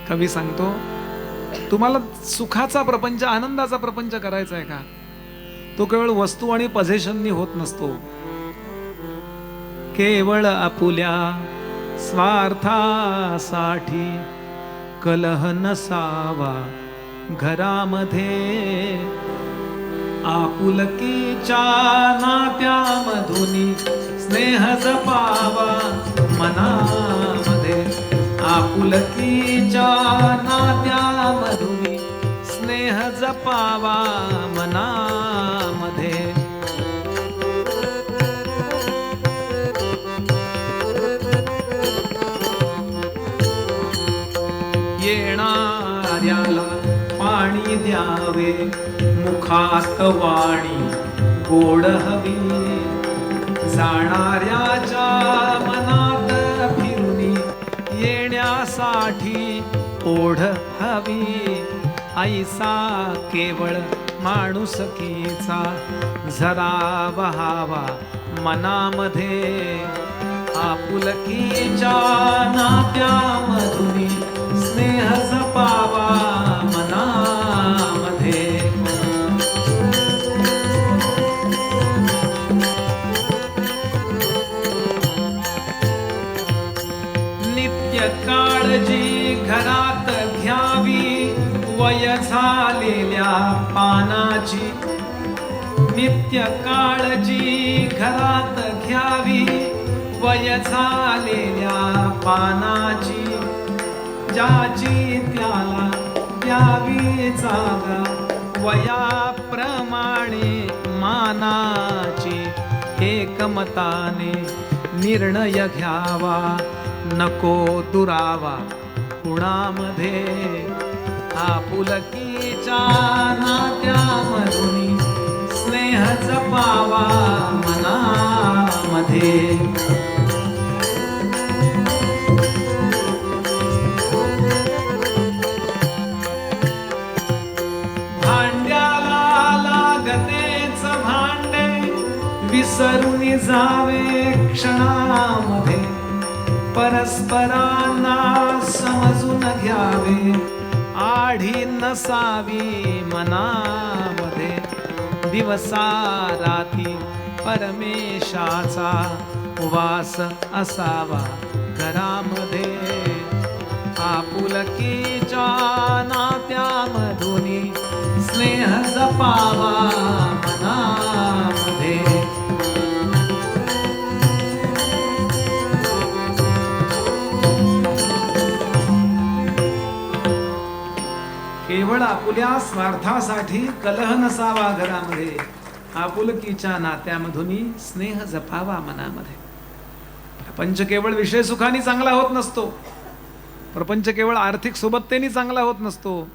कवी सांगतो, तुम्हाला सुखाचा प्रपंच, आनंदाचा प्रपंच करायचा आहे का? तो केवळ वस्तू आणि पजेशननी होत नसतो. केवळ आपुल्या स्वार्थासाठी कलह नसावा घरामध्ये. आपुलकीच्या नात्यामधून स्नेह जपावा मनामध्ये. आपुलकीच्या नात्यामधून स्नेह जपावा मनामध्ये. येणाऱ्याला पाणी द्यावे, मुखात वाणी गोड हवी. जाणाऱ्याच्या मनात फिरून येण्यासाठी ओढ हवी. ऐसा केवळ माणुसकीचा झरा वहावा मनामध्ये. आपुलकीच्या नात्यामधून स्नेह जपावा मनामध्ये. नित्य काळजी घरात घ्यावी वय झालेल्या पानाची. नित्य काळजी घरात घ्यावी वय झालेल्या पानाची. ज्याची त्याला द्यावी जागा वयाप्रमाणे मानाची. एकमताने निर्णय घ्यावा नको दुरावा कुणामध्ये. आपुलकीच्या नात्यामधून स्नेह जपावा मनामध्ये. भांड्याला लागतेच भांडे विसरून जावे क्षणामध्ये. परस्परांना समजून घ्यावे आढी नसावी मनामध्ये. दिवसा राती परमेशाचा वास असावा घरामध्ये. आपुलकीच्या नात्यामधून स्नेह जपावा मनामध्ये. केवळ आपुल्या स्वार्थासाठी कलह नसावा घरामध्ये. आपुलकीच्या नात्यामधून स्नेह जपावा मनामध्ये. प्रपंच केवळ विषय सुखाने चांगला होत नसतो. प्रपंच केवळ आर्थिक सोबततेने चांगला होत नसतो.